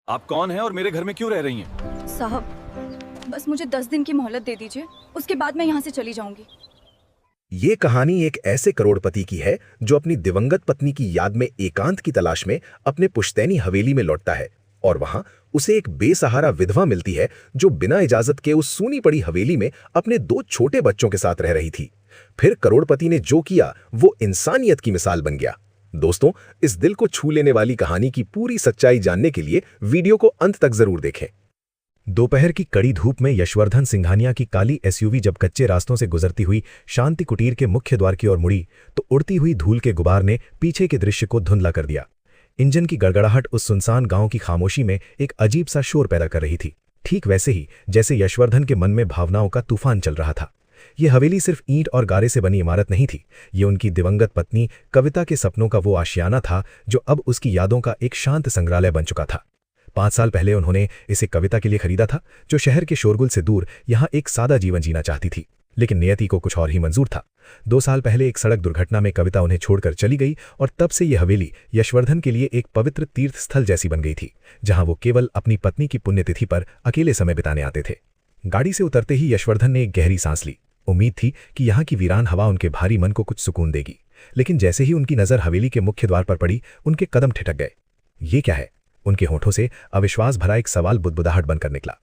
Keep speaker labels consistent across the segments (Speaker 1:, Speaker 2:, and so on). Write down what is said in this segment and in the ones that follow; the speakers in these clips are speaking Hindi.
Speaker 1: आप कौन हैं और मेरे घर में क्यों रह रही हैं?
Speaker 2: साहब, बस मुझे 10 दिन की मोहलत दे दीजिए, उसके बाद मैं यहाँ से चली जाऊंगी।
Speaker 3: ये कहानी एक ऐसे करोड़पति की है जो अपनी दिवंगत पत्नी की याद में एकांत की तलाश में अपने पुश्तैनी हवेली में लौटता है और वहां उसे एक बेसहारा विधवा मिलती है जो बिना इजाजत के उस सूनी पड़ी हवेली में अपने 2 छोटे बच्चों के साथ रह रही थी। फिर करोड़पति ने जो किया वो इंसानियत की मिसाल बन गया। दोस्तों, इस दिल को छू लेने वाली कहानी की पूरी सच्चाई जानने के लिए वीडियो को अंत तक जरूर देखें। दोपहर की कड़ी धूप में यशवर्धन सिंघानिया की काली एसयूवी जब कच्चे रास्तों से गुजरती हुई शांति कुटीर के मुख्य द्वार की ओर मुड़ी तो उड़ती हुई धूल के गुबार ने पीछे के दृश्य को धुंधला कर दिया। इंजन की गड़गड़ाहट उस सुनसान गांव की खामोशी में एक अजीब सा शोर पैदा कर रही थी, ठीक वैसे ही जैसे यशवर्धन के मन में भावनाओं का तूफान चल रहा था। ये हवेली सिर्फ ईंट और गारे से बनी इमारत नहीं थी, ये उनकी दिवंगत पत्नी कविता के सपनों का वो आशियाना था जो अब उसकी यादों का एक शांत संग्रहालय बन चुका था। 5 साल पहले उन्होंने इसे कविता के लिए खरीदा था, जो शहर के शोरगुल से दूर यहाँ एक सादा जीवन जीना चाहती थी, लेकिन नियति को कुछ और ही मंजूर था। 2 साल पहले एक सड़क दुर्घटना में कविता उन्हें छोड़कर चली गई और तब से यह हवेली यशवर्धन के लिए एक पवित्र तीर्थ स्थल जैसी बन गई थी, जहां वो केवल अपनी पत्नी की पुण्यतिथि पर अकेले समय बिताने आते थे। गाड़ी से उतरते ही यशवर्धन ने एक गहरी सांस ली। उम्मीद थी कि यहाँ की वीरान हवा उनके भारी मन को कुछ सुकून देगी, लेकिन जैसे ही उनकी नजर हवेली के मुख्य द्वार पर पड़ी, उनके कदम ठिठक गए। ये क्या है? उनके होठों से अविश्वास भरा एक सवाल बुदबुदाहट बनकर निकला।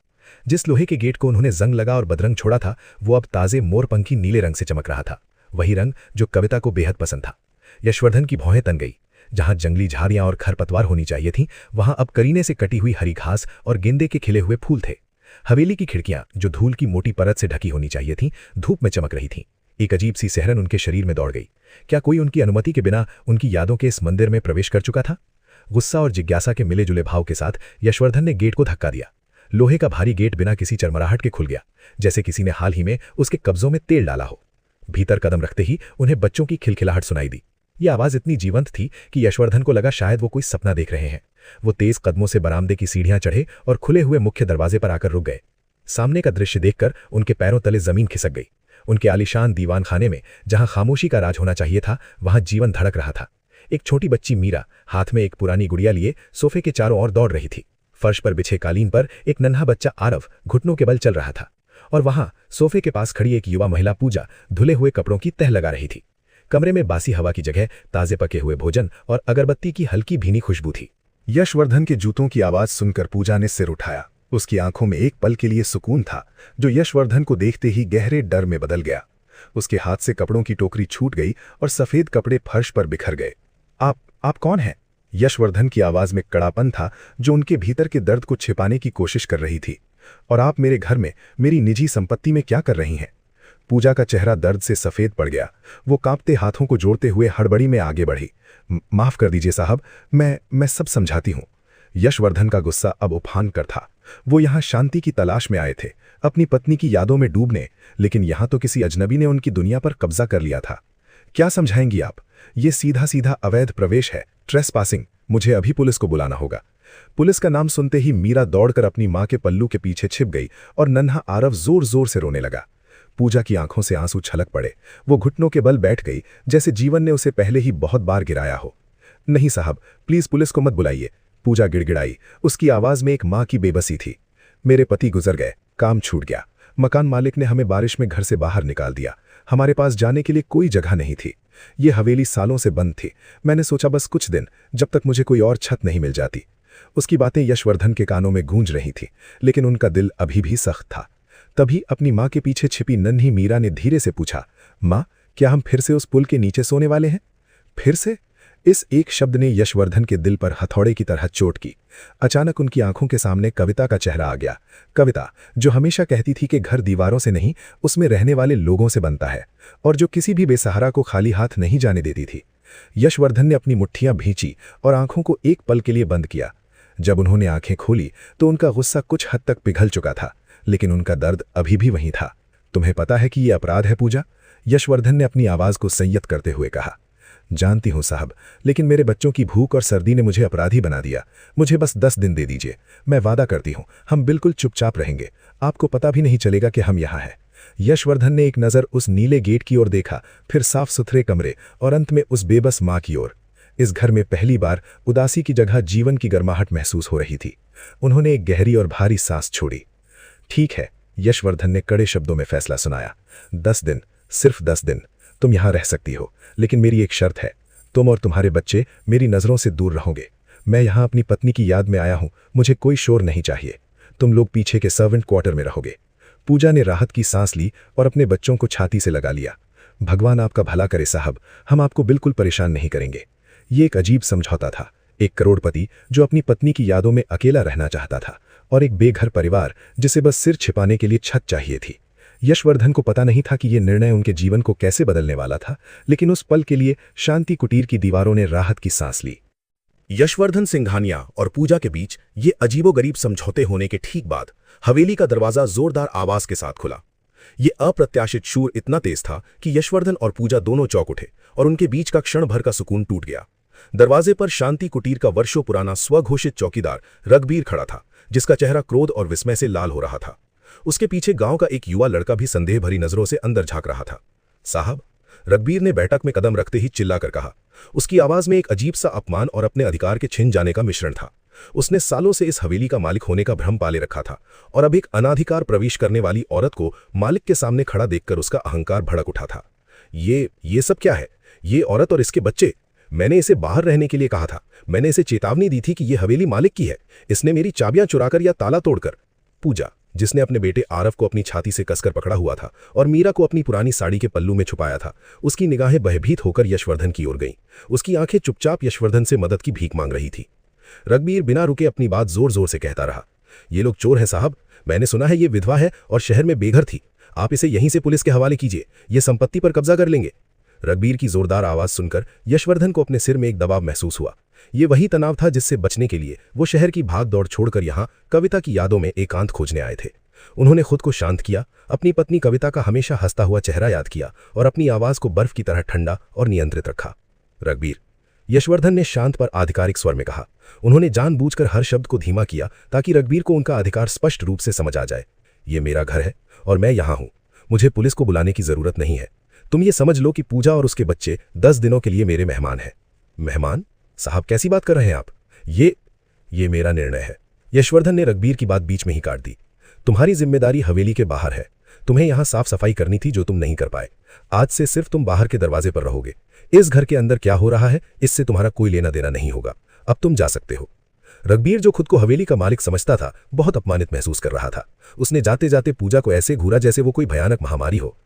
Speaker 3: जिस लोहे के गेट को उन्होंने जंग लगा और बदरंग छोड़ा था, वो अब ताजे मोरपंखी नीले रंग से चमक रहा था, वही रंग जो कविता को बेहद पसंद था। यशवर्धन की भौहें तन गई। जहां जंगली झाड़ियां और खरपतवार होनी चाहिए थीं, वहां अब करीने से कटी हुई हरी घास और गेंदे के खिले हुए फूल थे। हवेली की खिड़कियां जो धूल की मोटी परत से ढकी होनी चाहिए थीं, धूप में चमक रही थीं। एक अजीब सी सहरन उनके शरीर में दौड़ गई। क्या कोई उनकी अनुमति के बिना उनकी यादों के इस मंदिर में प्रवेश कर चुका था? गुस्सा और जिज्ञासा के मिले जुले भाव के साथ यशवर्धन ने गेट को धक्का दिया। लोहे का भारी गेट बिना किसी चरमराहट के खुल गया, जैसे किसी ने हाल ही में उसके कब्जों में तेल डाला हो। भीतर कदम रखते ही उन्हें बच्चों की खिलखिलाहट सुनाई दी। यह आवाज इतनी जीवंत थी कि यशवर्धन को लगा शायद वो कोई सपना देख रहे हैं। वो तेज कदमों से बरामदे की सीढ़ियां चढ़े और खुले हुए मुख्य दरवाजे पर आकर रुक गए। सामने का दृश्य देखकर उनके पैरों तले जमीन खिसक गई। उनके आलीशान दीवान खाने में जहां खामोशी का राज होना चाहिए था, वहां जीवन धड़क रहा था। एक छोटी बच्ची मीरा हाथ में एक पुरानी गुड़िया लिए सोफे के चारों ओर दौड़ रही थी। फर्श पर बिछे कालीन पर एक नन्हा बच्चा आरव घुटनों के बल चल रहा था और वहां सोफे के पास खड़ी एक युवा महिला पूजा धुले हुए कपड़ों की तह लगा रही थी। कमरे में बासी हवा की जगह ताजे पके हुए भोजन और अगरबत्ती की हल्की भीनी खुशबू थी। यशवर्धन के जूतों की आवाज सुनकर पूजा ने सिर उठाया। उसकी आंखों में एक पल के लिए सुकून था, जो यशवर्धन को देखते ही गहरे डर में बदल गया। उसके हाथ से कपड़ों की टोकरी छूट गई और सफेद कपड़े फर्श पर बिखर गए। आप कौन हैं? यशवर्धन की आवाज में कड़ापन था, जो उनके भीतर के दर्द को छिपाने की कोशिश कर रही थी। और आप मेरे घर में मेरी निजी संपत्ति में क्या कर रही हैं? पूजा का चेहरा दर्द से सफेद पड़ गया। वो कांपते हाथों को जोड़ते हुए हड़बड़ी में आगे बढ़ी। माफ कर दीजिए साहब, मैं सब समझाती हूं। यशवर्धन का गुस्सा अब उफान कर था। वो यहां शांति की तलाश में आए थे, अपनी पत्नी की यादों में डूबने, लेकिन यहां तो किसी अजनबी ने उनकी दुनिया पर कब्जा कर लिया था। क्या समझाएंगी आप? ये सीधा सीधा अवैध प्रवेश है, ट्रेसपासिंग। मुझे अभी पुलिस को बुलाना होगा। पुलिस का नाम सुनते ही मीरा दौड़कर अपनी मां के पल्लू के पीछे छिप गई और नन्हा आरव जोर जोर से रोने लगा। पूजा की आंखों से आंसू छलक पड़े। वो घुटनों के बल बैठ गई, जैसे जीवन ने उसे पहले ही बहुत बार गिराया हो। नहीं साहब, प्लीज पुलिस को मत बुलाइए, पूजा गिड़गिड़ाई। उसकी आवाज में एक मां की बेबसी थी। मेरे पति गुजर गए, काम छूट गया, मकान मालिक ने हमें बारिश में घर से बाहर निकाल दिया। हमारे पास जाने के लिए कोई जगह नहीं थी। ये हवेली सालों से बंद थी। मैंने सोचा बस कुछ दिन, जब तक मुझे कोई और छत नहीं मिल जाती। उसकी बातें यशवर्धन के कानों में गूंज रही थी, लेकिन उनका दिल अभी भी सख्त था। तभी अपनी मां के पीछे छिपी नन्ही मीरा ने धीरे से पूछा, मां, क्या हम फिर से उस पुल के नीचे सोने वाले हैं? फिर से? इस एक शब्द ने यशवर्धन के दिल पर हथौड़े की तरह चोट की। अचानक उनकी आंखों के सामने कविता का चेहरा आ गया। कविता, जो हमेशा कहती थी कि घर दीवारों से नहीं, उसमें रहने वाले लोगों से बनता है, और जो किसी भी बेसहारा को खाली हाथ नहीं जाने देती थी। यशवर्धन ने अपनी मुट्ठियां भींची और आंखों को एक पल के लिए बंद किया। जब उन्होंने आंखें खोली तो उनका गुस्सा कुछ हद तक पिघल चुका था, लेकिन उनका दर्द अभी भी वहीं था। तुम्हें पता है कि यह अपराध है पूजा? यशवर्धन ने अपनी आवाज को संयत करते हुए कहा। जानती हूं साहब, लेकिन मेरे बच्चों की भूख और सर्दी ने मुझे अपराधी बना दिया। मुझे बस 10 दिन दे दीजिए। मैं वादा करती हूं, हम बिल्कुल चुपचाप रहेंगे। आपको पता भी नहीं चलेगा कि हम यहाँ हैं। यशवर्धन ने एक नज़र उस नीले गेट की ओर देखा, फिर साफ सुथरे कमरे और अंत में उस बेबस मां की ओर। इस घर में पहली बार उदासी की जगह जीवन की गर्माहट महसूस हो रही थी। उन्होंने एक गहरी और भारी सांस छोड़ी। ठीक है, यशवर्धन ने कड़े शब्दों में फैसला सुनाया। 10 दिन, सिर्फ 10 दिन तुम यहां रह सकती हो, लेकिन मेरी एक शर्त है, तुम और तुम्हारे बच्चे मेरी नज़रों से दूर रहोगे। मैं यहां अपनी पत्नी की याद में आया हूं, मुझे कोई शोर नहीं चाहिए। तुम लोग पीछे के सर्वेंट क्वार्टर में रहोगे। पूजा ने राहत की सांस ली और अपने बच्चों को छाती से लगा लिया। भगवान आपका भला करे साहब, हम आपको बिल्कुल परेशान नहीं करेंगे। ये एक अजीब समझौता था। एक करोड़पति जो अपनी पत्नी की यादों में अकेला रहना चाहता था, और एक बेघर परिवार जिसे बस सिर छिपाने के लिए छत चाहिए थी। यशवर्धन को पता नहीं था कि यह निर्णय उनके जीवन को कैसे बदलने वाला था, लेकिन उस पल के लिए शांति कुटीर की दीवारों ने राहत की सांस ली। यशवर्धन सिंघानिया और पूजा के बीच ये अजीबोगरीब समझौते होने के ठीक बाद हवेली का दरवाजा जोरदार आवाज के साथ खुला। ये अप्रत्याशित शूर इतना तेज था कि यशवर्धन और पूजा दोनों चौंक उठे और उनके बीच का क्षण भर का सुकून टूट गया। दरवाजे पर शांति कुटीर का वर्षों पुराना स्वघोषित चौकीदार रघबीर खड़ा था, जिसका चेहरा क्रोध और विस्मय से लाल हो रहा था। उसके पीछे गांव का एक युवा लड़का भी संदेह भरी नजरों से अंदर झांक रहा था। साहब, रघबीर ने बैठक में कदम रखते ही चिल्लाकर कहा। उसकी आवाज में एक अजीब सा अपमान और अपने अधिकार के छिन जाने का मिश्रण था। उसने सालों से इस हवेली का मालिक होने का भ्रम पाले रखा था, और अब एक अनाधिकार प्रवेश करने वाली औरत को मालिक के सामने खड़ा देखकर उसका अहंकार भड़क उठा था। ये सब क्या है? ये औरत और इसके बच्चे? मैंने इसे बाहर रहने के लिए कहा था। मैंने इसे चेतावनी दी थी कि यह हवेली मालिक की है। इसने मेरी चाबियां चुराकर या ताला तोड़कर। पूजा, जिसने अपने बेटे आरव को अपनी छाती से कसकर पकड़ा हुआ था और मीरा को अपनी पुरानी साड़ी के पल्लू में छुपाया था, उसकी निगाहें भयभीत होकर यशवर्धन की ओर गईं। उसकी आंखें चुपचाप यशवर्धन से मदद की भीख मांग रही थी। रघबीर बिना रुके अपनी बात जोर जोर से कहता रहा। ये लोग चोर हैं साहब। मैंने सुना है ये विधवा है और शहर में बेघर थी। आप इसे यहीं से पुलिस के हवाले कीजिए, ये संपत्ति पर कब्जा कर लेंगे। रघबीर की जोरदार आवाज सुनकर यशवर्धन को अपने सिर में एक दबाव महसूस हुआ। ये वही तनाव था जिससे बचने के लिए वो शहर की भाग दौड़ छोड़कर यहाँ कविता की यादों में एकांत खोजने आए थे। उन्होंने खुद को शांत किया, अपनी पत्नी कविता का हमेशा हंसता हुआ चेहरा याद किया और अपनी आवाज को बर्फ की तरह ठंडा और नियंत्रित रखा। रघबीर, यशवर्धन ने शांत पर आधिकारिक स्वर में कहा। उन्होंने जानबूझकर हर शब्द को धीमा किया ताकि रघबीर को उनका अधिकार स्पष्ट रूप से समझ आ जाए। ये मेरा घर है और मैं यहाँ हूँ। मुझे पुलिस को बुलाने की जरूरत नहीं है। तुम ये समझ लो कि पूजा और उसके बच्चे 10 दिनों के लिए मेरे मेहमान हैं। मेहमान? साहब, कैसी बात कर रहे हैं आप? ये मेरा निर्णय है। यशवर्धन ने रघबीर की बात बीच में ही काट दी। तुम्हारी जिम्मेदारी हवेली के बाहर है। तुम्हें यहाँ साफ सफाई करनी थी, जो तुम नहीं कर पाए। आज से सिर्फ तुम बाहर के दरवाजे पर रहोगे। इस घर के अंदर क्या हो रहा है इससे तुम्हारा कोई लेना देना नहीं होगा। अब तुम जा सकते हो। रघबीर, जो खुद को हवेली का मालिक समझता था, बहुत अपमानित महसूस कर रहा था। उसने जाते जाते पूजा को ऐसे घूरा जैसे वो कोई भयानक महामारी हो।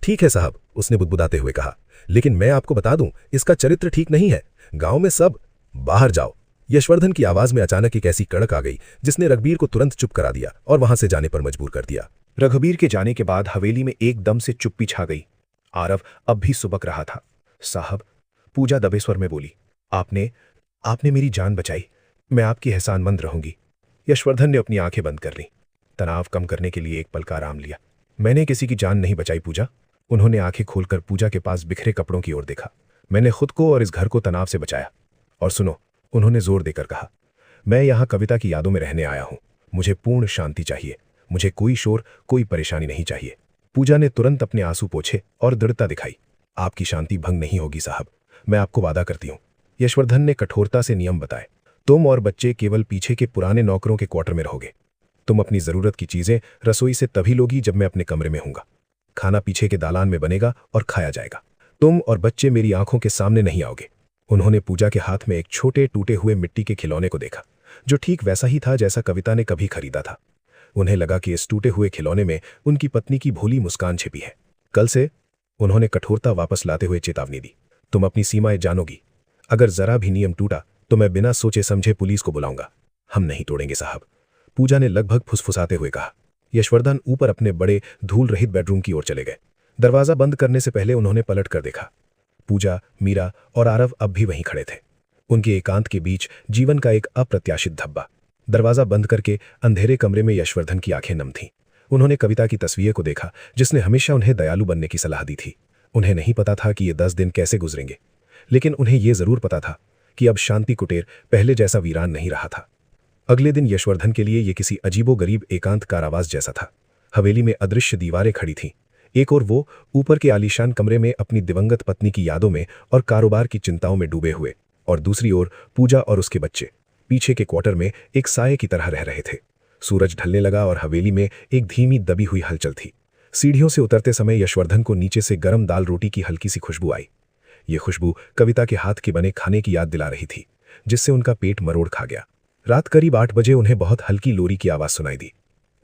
Speaker 3: ठीक है साहब, उसने बुदबुदाते हुए कहा, लेकिन मैं आपको बता दूं, इसका चरित्र ठीक नहीं है। गांव में सब बाहर जाओ। यशवर्धन की आवाज में अचानक एक ऐसी कड़क आ गई जिसने रघबीर को तुरंत चुप करा दिया और वहां से जाने पर मजबूर कर दिया।
Speaker 4: रघबीर के जाने के बाद हवेली में एकदम से चुप्पी छा गई। आरव अब भी सुबक रहा था। साहब, पूजा दबे स्वर में बोली, आपने मेरी जान बचाई। मैं आपकी एहसानमंद रहूंगी। यशवर्धन ने अपनी आंखें बंद कर लीं। तनाव कम करने के लिए एक पल का आराम लिया। मैंने किसी की जान नहीं बचाई पूजा। उन्होंने आंखें खोलकर पूजा के पास बिखरे कपड़ों की ओर देखा। मैंने खुद को और इस घर को तनाव से बचाया। और सुनो, उन्होंने जोर देकर कहा, मैं यहां कविता की यादों में रहने आया हूं। मुझे पूर्ण शांति चाहिए। मुझे कोई शोर, कोई परेशानी नहीं चाहिए। पूजा ने तुरंत अपने आंसू पोंछे और दृढ़ता दिखाई। आपकी शांति भंग नहीं होगी साहब, मैं आपको वादा करती हूं। यशवर्धन ने कठोरता से नियम बताए। तुम और बच्चे केवल पीछे के पुराने नौकरों के क्वार्टर में रहोगे। तुम अपनी जरूरत की चीजें रसोई से तभी लोगी जब मैं अपने कमरे में हूंगा। खाना पीछे के दालान में बनेगा और खाया जाएगा। तुम और बच्चे मेरी आंखों के सामने नहीं आओगे। उन्होंने पूजा के हाथ में एक छोटे टूटे हुए मिट्टी के खिलौने को देखा, जो ठीक वैसा ही था जैसा कविता ने कभी खरीदा था। उन्हें लगा कि इस टूटे हुए खिलौने में उनकी पत्नी की भोली मुस्कान छिपी है। कल से, उन्होंने कठोरता वापस लाते हुए चेतावनी दी, तुम अपनी सीमाएं जानोगी। अगर जरा भी नियम टूटा तो मैं बिना सोचे समझे पुलिस को बुलाऊंगा। हम नहीं तोड़ेंगे साहब, पूजा ने लगभग फुसफुसाते हुए कहा। यशवर्धन ऊपर अपने बड़े धूल रहित बेडरूम की ओर चले गए। दरवाजा बंद करने से पहले उन्होंने पलट कर देखा। पूजा, मीरा और आरव अब भी वहीं खड़े थे। उनके एकांत के बीच जीवन का एक अप्रत्याशित धब्बा। दरवाजा बंद करके अंधेरे कमरे में यशवर्धन की आंखें नम थीं। उन्होंने कविता की तस्वीर को देखा, जिसने हमेशा उन्हें दयालु बनने की सलाह दी थी। उन्हें नहीं पता था कि ये 10 दिन कैसे गुजरेंगे, लेकिन उन्हें यह जरूर पता था कि अब शांति कुटीर पहले जैसा वीरान नहीं रहा था। अगले दिन यशवर्धन के लिए यह किसी अजीबोगरीब एकांत कारावास जैसा था। हवेली में अदृश्य दीवारें खड़ी थीं। एक और वो ऊपर के आलीशान कमरे में अपनी दिवंगत पत्नी की यादों में और कारोबार की चिंताओं में डूबे हुए, और दूसरी ओर पूजा और उसके बच्चे, पीछे के क्वार्टर में एक साये की तरह रह रहे थे। सूरज ढलने लगा और हवेली में एक धीमी दबी हुई हलचल थी। सीढ़ियों से उतरते समय यशवर्धन को नीचे से गरम दाल रोटी की हल्की सी खुशबू आई। ये खुशबू कविता के हाथ के बने खाने की याद दिला रही थी, जिससे उनका पेट मरोड़ खा गया। रात करीब 8 बजे उन्हें बहुत हल्की लोरी की आवाज सुनाई दी।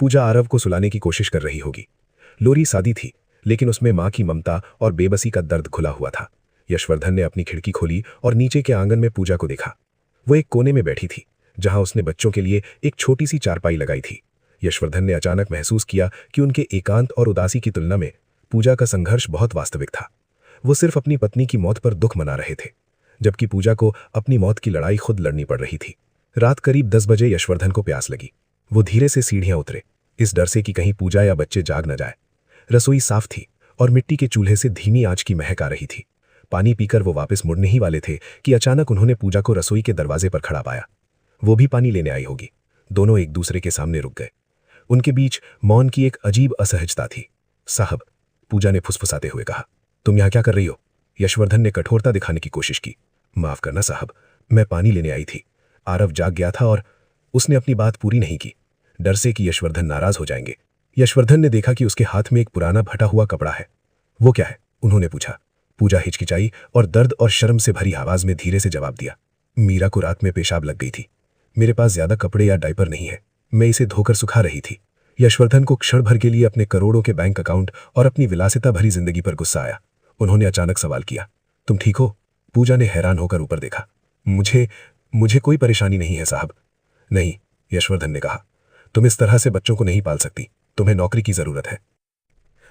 Speaker 4: पूजा आरव को सुलाने की कोशिश कर रही होगी। लोरी सादी थी, लेकिन उसमें मां की ममता और बेबसी का दर्द खुला हुआ था। यशवर्धन ने अपनी खिड़की खोली और नीचे के आंगन में पूजा को देखा। वो एक कोने में बैठी थी, जहां उसने बच्चों के लिए एक छोटी सी चारपाई लगाई थी। यशवर्धन ने अचानक महसूस किया कि उनके एकांत और उदासी की तुलना में पूजा का संघर्ष बहुत वास्तविक था। वो सिर्फ अपनी पत्नी की मौत पर दुख मना रहे थे, जबकि पूजा को अपनी मौत की लड़ाई खुद लड़नी पड़ रही थी। रात करीब 10 बजे यशवर्धन को प्यास लगी। वो धीरे से सीढ़ियां उतरे, इस डर से कि कहीं पूजा या बच्चे जाग न जाए। रसोई साफ थी और मिट्टी के चूल्हे से धीमी आंच की महक आ रही थी। पानी पीकर वो वापस मुड़ने ही वाले थे कि अचानक उन्होंने पूजा को रसोई के दरवाजे पर खड़ा पाया। वो भी पानी लेने आई होगी। दोनों एक दूसरे के सामने रुक गए। उनके बीच मौन की एक अजीब असहजता थी। साहब, पूजा ने फुसफुसाते हुए कहा, तुम यहां क्या कर रही हो? यशवर्धन ने कठोरता दिखाने की कोशिश की। माफ करना साहब, मैं पानी लेने आई थी। आरव जाग गया था और उसने अपनी बात पूरी नहीं की, डर से कि यशवर्धन नाराज हो जाएंगे। यशवर्धन ने देखा कि उसके हाथ में एक पुराना फटा हुआ कपड़ा है। वो क्या है? उन्होंने पूछा। पूजा हिचकिचाई और दर्द और शर्म से भरी आवाज में धीरे से जवाब दिया, मीरा को रात में पेशाब लग गई थी। मेरे पास ज्यादा कपड़े या डायपर नहीं है, मैं इसे धोकर सुखा रही थी। यशवर्धन को क्षण भर के लिए अपने करोड़ों के बैंक अकाउंट और अपनी विलासिता भरी जिंदगी पर गुस्सा आया। उन्होंने अचानक सवाल किया, तुम ठीक हो? पूजा ने हैरान होकर ऊपर देखा। मुझे कोई परेशानी नहीं है साहब। नहीं, यशवर्धन ने कहा, तुम इस तरह से बच्चों को नहीं पाल सकती, तुम्हें नौकरी की जरूरत है।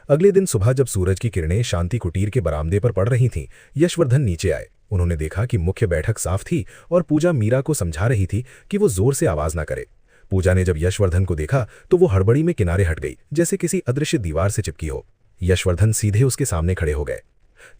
Speaker 4: अगले दिन सुबह जब सूरज की किरणें शांति कुटीर के बरामदे पर पड़ रही थीं, यशवर्धन नीचे आए। उन्होंने देखा कि मुख्य बैठक साफ थी और पूजा मीरा को समझा रही थी कि वो जोर से आवाज ना करे। पूजा ने जब यशवर्धन को देखा तो वो हड़बड़ी में किनारे हट गई, जैसे किसी अदृश्य दीवार से चिपकी हो। यशवर्धन सीधे उसके सामने खड़े हो गए।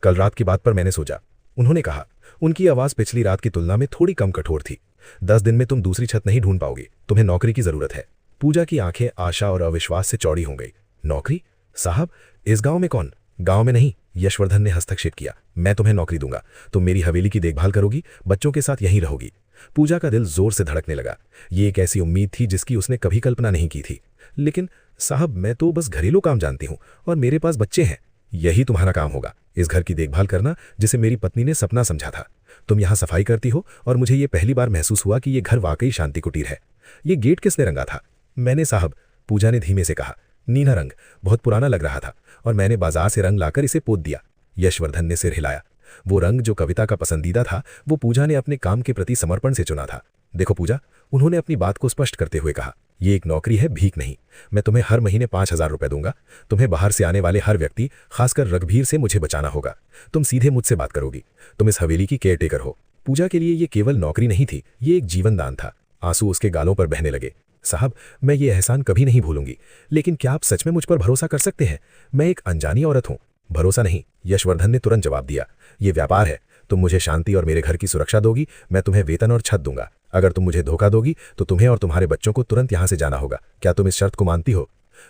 Speaker 4: कल रात की बात पर मैंने सोचा, उन्होंने कहा। उनकी आवाज पिछली रात की तुलना में थोड़ी कम कठोर थी। 10 दिन में तुम दूसरी छत नहीं ढूंढ पाओगे, तुम्हें नौकरी की जरूरत है। पूजा की आंखें आशा और अविश्वास से चौड़ी हो गई। नौकरी? साहब, इस गांव में कौन? गांव में नहीं, यशवर्धन ने हस्तक्षेप किया। मैं तुम्हें नौकरी दूंगा, तुम मेरी हवेली की देखभाल करोगी, बच्चों के साथ यहीं रहोगी। पूजा का दिल जोर से धड़कने लगा। ये एक ऐसी उम्मीद थी जिसकी उसने कभी कल्पना नहीं की थी। लेकिन साहब, मैं तो बस घरेलू काम जानती हूँ और मेरे पास बच्चे हैं। यही तुम्हारा काम होगा, इस घर की देखभाल करना जिसे मेरी पत्नी ने सपना समझा था। तुम यहाँ सफाई करती हो और मुझे ये पहली बार महसूस हुआ कि ये घर वाकई शांति कुटीर है। ये गेट किसने रंगा था? मैंने साहब, पूजा ने धीमे से कहा। नीला रंग बहुत पुराना लग रहा था और मैंने बाजार से रंग लाकर इसे पोत दिया। यशवर्धन ने सिर हिलाया। वो रंग जो कविता का पसंदीदा था, वो पूजा ने अपने काम के प्रति समर्पण से चुना था। देखो पूजा, उन्होंने अपनी बात को स्पष्ट करते हुए कहा, ये एक नौकरी है, भीख नहीं। मैं तुम्हें हर महीने 5,000 रुपए दूंगा। तुम्हें बाहर से आने वाले हर व्यक्ति, खासकर रघुवीर से मुझे बचाना होगा। तुम सीधे मुझसे बात करोगी। तुम इस हवेली की केयरटेकर हो। पूजा के लिए ये केवल नौकरी नहीं थी, ये एक जीवन दान था। आंसू उसके गालों पर बहने लगे। साहब, मैं ये एहसान कभी नहीं भूलूंगी, लेकिन क्या आप सच में मुझ पर भरोसा कर सकते हैं? मैं एक अनजानी औरत हूं। भरोसा नहीं, यशवर्धन ने तुरंत जवाब दिया। ये व्यापार है, तुम मुझे शांति और मेरे घर की सुरक्षा दोगी, मैं तुम्हें वेतन और छत दूंगा। अगर तुम मुझे धोखा दोगी तो तुम्हें और तुम्हारे बच्चों को तुरंत यहां से जाना होगा। क्या तुम इस शर्त को मानती हो?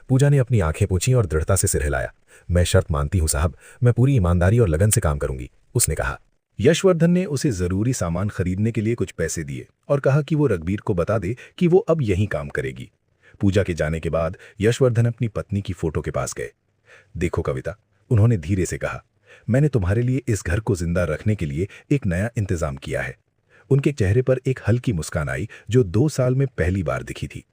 Speaker 4: पूजा ने अपनी आंखें पोंछीं और दृढ़ता से सिर हिलाया। मैं शर्त मानती हूं साहब, मैं पूरी ईमानदारी और लगन से काम करूंगी, उसने कहा। यशवर्धन ने उसे जरूरी सामान खरीदने के लिए कुछ पैसे दिए और कहा कि वो रघुवीर को बता दे कि वो अब यहीं काम करेगी। पूजा के जाने के बाद यशवर्धन अपनी पत्नी की फोटो के पास गए। देखो कविता, उन्होंने धीरे से कहा, मैंने तुम्हारे लिए इस घर को जिंदा रखने के लिए एक नया इंतजाम किया है। उनके चेहरे पर एक हल्की मुस्कान आई जो 2 साल में पहली बार दिखी थी।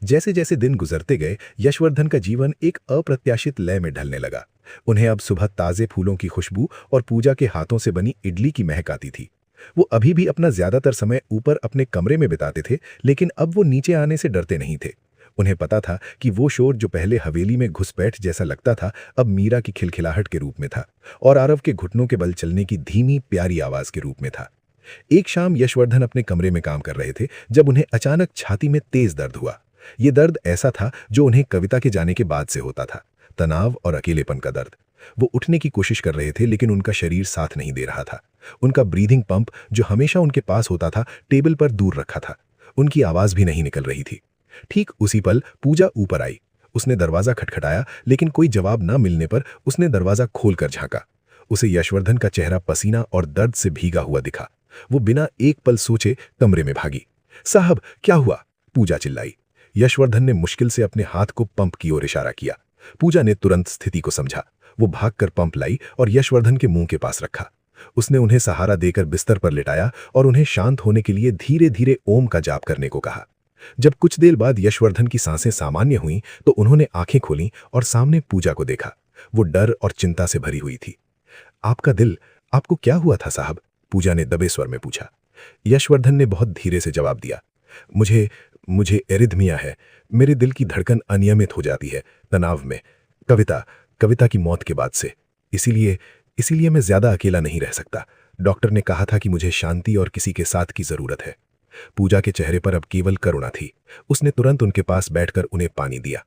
Speaker 4: जैसे जैसे दिन गुजरते गए, यशवर्धन का जीवन एक अप्रत्याशित लय में ढलने लगा। उन्हें अब सुबह ताजे फूलों की खुशबू और पूजा के हाथों से बनी इडली की महक आती थी। वो अभी भी अपना ज्यादातर समय ऊपर अपने कमरे में बिताते थे, लेकिन अब वो नीचे आने से डरते नहीं थे। उन्हें पता था कि वो शोर जो पहले हवेली में घुसपैठ जैसा लगता था, अब मीरा की खिलखिलाहट के रूप में था और आरव के घुटनों के बल चलने की धीमी प्यारी आवाज के रूप में था। एक शाम यशवर्धन अपने कमरे में काम कर रहे थे जब उन्हें अचानक छाती में तेज दर्द हुआ। ये दर्द ऐसा था जो उन्हें कविता के जाने के बाद से होता था, तनाव और अकेलेपन का दर्द। वो उठने की कोशिश कर रहे थे, लेकिन उनका शरीर साथ नहीं दे रहा था। उनका ब्रीदिंग पंप जो हमेशा उनके पास होता था, टेबल पर दूर रखा था। उनकी आवाज भी नहीं निकल रही थी। ठीक उसी पल पूजा ऊपर आई। उसने दरवाजा खटखटाया, लेकिन कोई जवाब न मिलने पर उसने दरवाजा खोलकर झांका। उसे यशवर्धन का चेहरा पसीना और दर्द से भीगा हुआ दिखा। वो बिना एक पल सोचे कमरे में भागी। साहब क्या हुआ? पूजा चिल्लाई। यशवर्धन ने मुश्किल से अपने हाथ को पंप की ओर इशारा किया। पूजा ने तुरंत स्थिति को समझा। वो भागकर पंप लाई और यशवर्धन के मुंह के पास रखा। उसने उन्हें सहारा देकर बिस्तर पर लिटाया और उन्हें शांत होने के लिए धीरे धीरे ओम का जाप करने को कहा। जब कुछ देर बाद यशवर्धन की सांसें सामान्य हुईं तो उन्होंने आंखें खोलीं और सामने पूजा को देखा। वो डर और चिंता से भरी हुई थी। आपको क्या हुआ था साहब? पूजा ने दबे स्वर में पूछा। यशवर्धन ने बहुत धीरे से जवाब दिया। मुझे एरिथमिया है। मेरे दिल की धड़कन अनियमित हो जाती है तनाव में, कविता की मौत के बाद से। इसीलिए मैं ज्यादा अकेला नहीं रह सकता। डॉक्टर ने कहा था कि मुझे शांति और किसी के साथ की जरूरत है। पूजा के चेहरे पर अब केवल करुणा थी। उसने तुरंत उनके पास बैठकर उन्हें पानी दिया।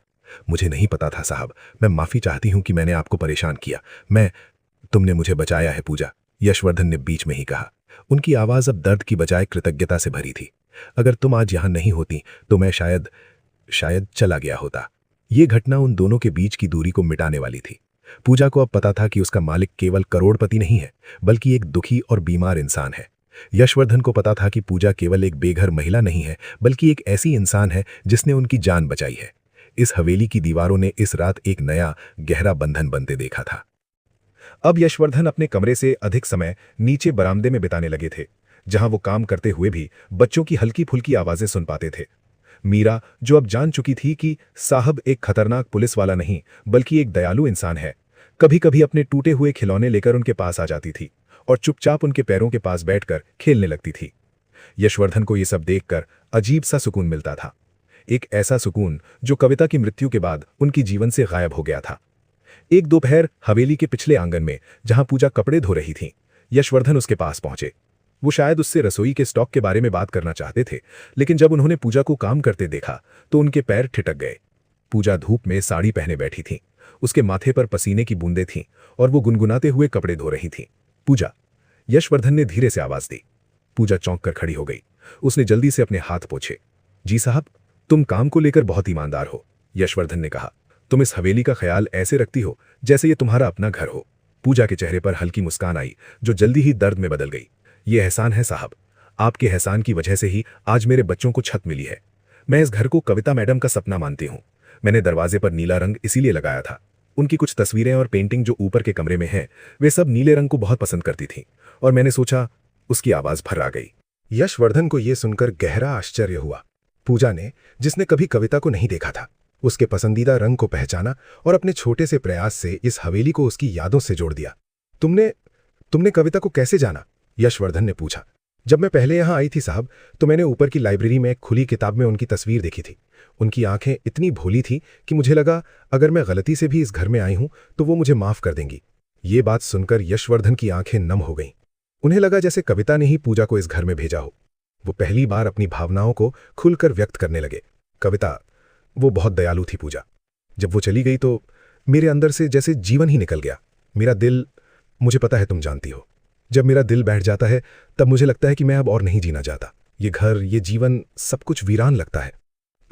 Speaker 4: मुझे नहीं पता था साहब, मैं माफी चाहती हूं कि मैंने आपको परेशान किया। तुमने मुझे बचाया है पूजा, यशवर्धन ने बीच में ही कहा। उनकी आवाज अब दर्द की बजाय कृतज्ञता से भरी थी। अगर तुम आज यहां नहीं होती तो मैं शायद चला गया होता। ये घटना उन दोनों के बीच की दूरी को मिटाने वाली थी। पूजा को अब पता था कि उसका मालिक केवल करोड़पति नहीं है, बल्कि एक दुखी और बीमार इंसान है। यशवर्धन को पता था कि पूजा केवल एक बेघर महिला नहीं है, बल्कि एक ऐसी इंसान है जिसने उनकी जान बचाई है। इस हवेली की दीवारों ने इस रात एक नया गहरा बंधन बनते देखा था। अब यशवर्धन अपने कमरे से अधिक समय नीचे बरामदे में बिताने लगे थे, जहां वो काम करते हुए भी बच्चों की हल्की फुल्की आवाजें सुन पाते थे। मीरा, जो अब जान चुकी थी कि साहब एक खतरनाक पुलिस वाला नहीं बल्कि एक दयालु इंसान है, कभी कभी अपने टूटे हुए खिलौने लेकर उनके पास आ जाती थी और चुपचाप उनके पैरों के पास बैठकर खेलने लगती थी। यशवर्धन को ये सब देखकर अजीब सा सुकून मिलता था, एक ऐसा सुकून जो कविता की मृत्यु के बाद उनकी जीवन से गायब हो गया था। एक दोपहर हवेली के पिछले आंगन में, जहां पूजा कपड़े धो रही थीं, यशवर्धन उसके पास पहुंचे। वो शायद उससे रसोई के स्टॉक के बारे में बात करना चाहते थे, लेकिन जब उन्होंने पूजा को काम करते देखा तो उनके पैर ठिठक गए। पूजा धूप में साड़ी पहने बैठी थी, उसके माथे पर पसीने की बूंदें थीं और वो गुनगुनाते हुए कपड़े धो रही थीं। पूजा, यशवर्धन ने धीरे से आवाज दी। पूजा चौंक कर खड़ी हो गई। उसने जल्दी से अपने हाथ पोंछे। जी साहब, तुम काम को लेकर बहुत ईमानदार हो, यशवर्धन ने कहा। तुम इस हवेली का ख्याल ऐसे रखती हो जैसे ये तुम्हारा अपना घर हो। पूजा के चेहरे पर हल्की मुस्कान आई, जो जल्दी ही दर्द में बदल गई। ये एहसान है साहब, आपके एहसान की वजह से ही आज मेरे बच्चों को छत मिली है। मैं इस घर को कविता मैडम का सपना मानती हूँ। मैंने दरवाजे पर नीला रंग इसीलिए लगाया था। उनकी कुछ तस्वीरें और पेंटिंग जो ऊपर के कमरे में हैं, वे सब नीले रंग को बहुत पसंद करती थीं, और मैंने सोचा। उसकी आवाज भर्रा गई। यशवर्धन को यह सुनकर गहरा आश्चर्य हुआ। पूजा ने, जिसने कभी कविता को नहीं देखा था, उसके पसंदीदा रंग को पहचाना और अपने छोटे से प्रयास से इस हवेली को उसकी यादों से जोड़ दिया। तुमने कविता को कैसे जाना? यशवर्धन ने पूछा। जब मैं पहले यहां आई थी साहब, तो मैंने ऊपर की लाइब्रेरी में एक खुली किताब में उनकी तस्वीर देखी थी। उनकी आंखें इतनी भोली थी कि मुझे लगा अगर मैं गलती से भी इस घर में आई हूं तो वो मुझे माफ कर देंगी। ये बात सुनकर यशवर्धन की आंखें नम हो गईं। उन्हें लगा जैसे कविता ने ही पूजा को इस घर में भेजा हो। वो पहली बार अपनी भावनाओं को खुलकर व्यक्त करने लगे। कविता, वो बहुत दयालु थी पूजा। जब वो चली गई तो मेरे अंदर से जैसे जीवन ही निकल गया। मेरा दिल, मुझे पता है तुम जानती हो, जब मेरा दिल बैठ जाता है तब मुझे लगता है कि मैं अब और नहीं जीना चाहता। ये घर, ये जीवन, सब कुछ वीरान लगता है।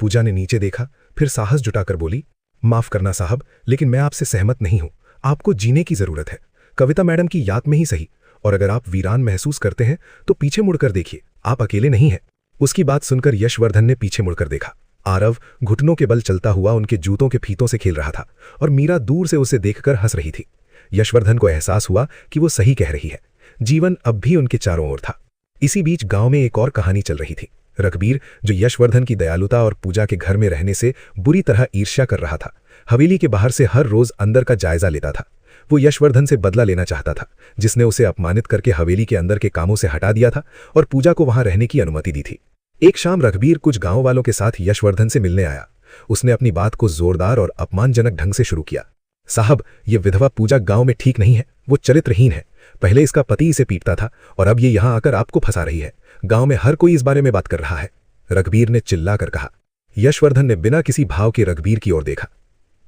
Speaker 4: पूजा ने नीचे देखा, फिर साहस जुटाकर बोली, माफ करना साहब, लेकिन मैं आपसे सहमत नहीं हूं। आपको जीने की जरूरत है, कविता मैडम की याद में ही सही। और अगर आप वीरान महसूस करते हैं तो पीछे मुड़कर देखिए, आप अकेले नहीं हैं। उसकी बात सुनकर यशवर्धन ने पीछे मुड़कर देखा। आरव घुटनों के बल चलता हुआ उनके जूतों के फीतों से खेल रहा था और मीरा दूर से उसे देखकर हंस रही थी। यशवर्धन को एहसास हुआ कि वो सही कह रही है। जीवन अब भी उनके चारों ओर था। इसी बीच गांव में एक और कहानी चल रही थी। रघबीर, जो यशवर्धन की दयालुता और पूजा के घर में रहने से बुरी तरह ईर्ष्या कर रहा था, हवेली के बाहर से हर रोज अंदर का जायजा लेता था। वो यशवर्धन से बदला लेना चाहता था, जिसने उसे अपमानित करके हवेली के अंदर के कामों से हटा दिया था और पूजा को वहां रहने की अनुमति दी थी। एक शाम रघबीर कुछ गांव वालों के साथ यशवर्धन से मिलने आया। उसने अपनी बात को जोरदार और अपमानजनक ढंग से शुरू किया। साहब, ये विधवा पूजा गांव में ठीक नहीं है। वो चरित्रहीन है। पहले इसका पति इसे पीटता था और अब ये यहां आकर आपको फंसा रही है। गांव में हर कोई इस बारे में बात कर रहा है, रघबीर ने चिल्लाकर कहा। यशवर्धन ने बिना किसी भाव के रघबीर की ओर देखा।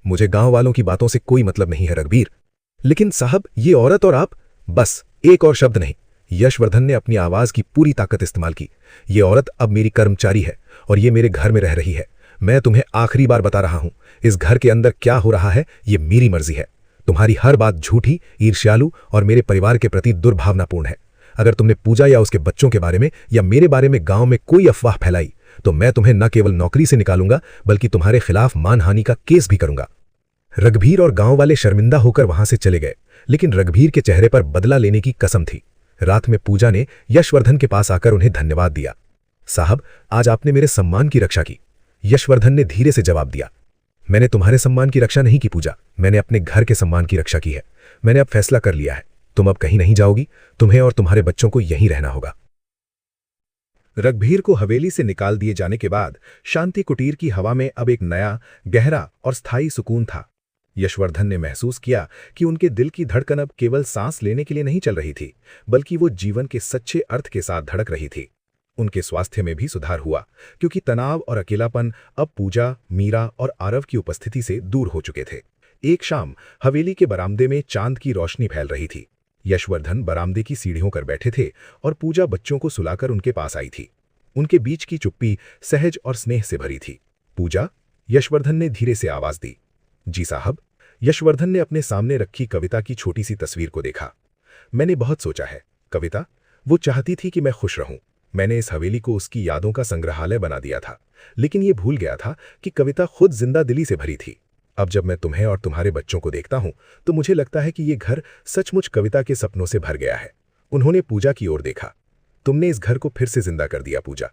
Speaker 4: मुझे गांव वालों की बातों से कोई मतलब नहीं है रघबीर। लेकिन साहब, ये औरत और आप, बस एक और शब्द नहीं। यशवर्धन ने अपनी आवाज की पूरी ताकत इस्तेमाल की। ये औरत अब मेरी कर्मचारी है और ये मेरे घर में रह रही है। मैं तुम्हें आखिरी बार बता रहा हूं, इस घर के अंदर क्या हो रहा है ये मेरी मर्जी है। तुम्हारी हर बात झूठी, ईर्ष्यालु और मेरे परिवार के प्रति दुर्भावनापूर्ण है। अगर तुमने पूजा या उसके बच्चों के बारे में या मेरे बारे में गांव में कोई अफवाह फैलाई तो मैं तुम्हें न केवल नौकरी से निकालूंगा बल्कि तुम्हारे खिलाफ मानहानि का केस भी करूंगा। रघुवीर और गांव वाले शर्मिंदा होकर वहां से चले गए, लेकिन रघुवीर के चेहरे पर बदला लेने की कसम थी। रात में पूजा ने यशवर्धन के पास आकर उन्हें धन्यवाद दिया। साहब, आज आपने मेरे सम्मान की रक्षा की। यशवर्धन ने धीरे से जवाब दिया, मैंने तुम्हारे सम्मान की रक्षा नहीं की पूजा, मैंने अपने घर के सम्मान की रक्षा की है। मैंने अब फैसला कर लिया है, तुम अब कहीं नहीं जाओगी, तुम्हें और तुम्हारे बच्चों को यहीं रहना होगा। रघुवीर को हवेली से निकाल दिए जाने के बाद शांति कुटीर की हवा में अब एक नया, गहरा और स्थायी सुकून था। यशवर्धन ने महसूस किया कि उनके दिल की धड़कन अब केवल सांस लेने के लिए नहीं चल रही थी, बल्कि वो जीवन के सच्चे अर्थ के साथ धड़क रही थी। उनके स्वास्थ्य में भी सुधार हुआ, क्योंकि तनाव और अकेलापन अब पूजा, मीरा और आरव की उपस्थिति से दूर हो चुके थे। एक शाम हवेली के बरामदे में चांद की रोशनी फैल रही थी। यशवर्धन बरामदे की सीढ़ियों पर बैठे थे और पूजा बच्चों को सुलाकर उनके पास आई थी। उनके बीच की चुप्पी सहज और स्नेह से भरी थी। पूजा, यशवर्धन ने धीरे से आवाज दी। जी साहब। यशवर्धन ने अपने सामने रखी कविता की छोटी सी तस्वीर को देखा। मैंने बहुत सोचा है। कविता, वो चाहती थी कि मैं खुश रहूं। मैंने इस हवेली को उसकी यादों का संग्रहालय बना दिया था, लेकिन ये भूल गया था कि कविता खुद जिंदा दिली से भरी थी। अब जब मैं तुम्हें और तुम्हारे बच्चों को देखता हूं तो मुझे लगता है कि ये घर सचमुच कविता के सपनों से भर गया है। उन्होंने पूजा की ओर देखा। तुमने इस घर को फिर से जिंदा कर दिया पूजा।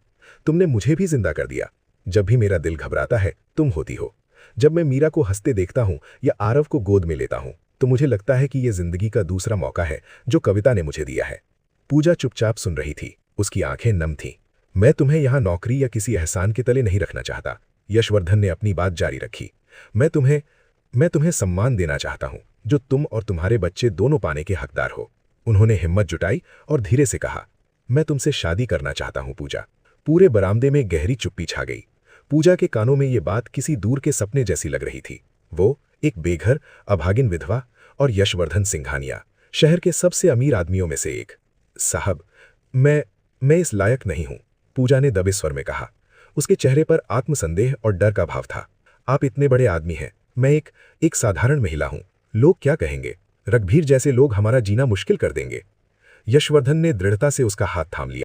Speaker 4: तुमने मुझे भी जिंदा कर दिया। जब भी मेरा दिल घबराता है तुम होती हो। जब मैं मीरा को हंसते देखता हूं या आरव को गोद में लेता हूं तो मुझे लगता है कि यह जिंदगी का दूसरा मौका है जो कविता ने मुझे दिया है। पूजा चुपचाप सुन रही थी, उसकी आंखें नम थीं। मैं तुम्हें यहां नौकरी या किसी एहसान के तले नहीं रखना चाहता। यशवर्धन ने अपनी बात जारी रखी। मैं तुम्हें सम्मान देना चाहता हूं जो तुम और तुम्हारे बच्चे दोनों पाने के हकदार हो। उन्होंने हिम्मत जुटाई और धीरे से कहा, मैं तुमसे शादी करना चाहता हूं पूजा। पूरे बरामदे में गहरी चुप्पी छा गई। पूजा के कानों में ये बात किसी दूर के सपने जैसी लग रही थी। वो एक बेघर, अभागिन विधवा और यशवर्धन सिंघानिया, शहर के सबसे अमीर आदमियों में से एक। साहब, मैं इस लायक नहीं हूं, पूजा ने दबे स्वर में कहा। उसके चेहरे पर आत्मसंदेह और डर का भाव था। आप इतने बड़े आदमी हैं, मैं एक साधारण महिला हूं। लोग क्या कहेंगे? रघुवीर जैसे लोग हमारा जीना मुश्किल कर देंगे। यशवर्धन ने दृढ़ता से उसका हाथ थाम लिया।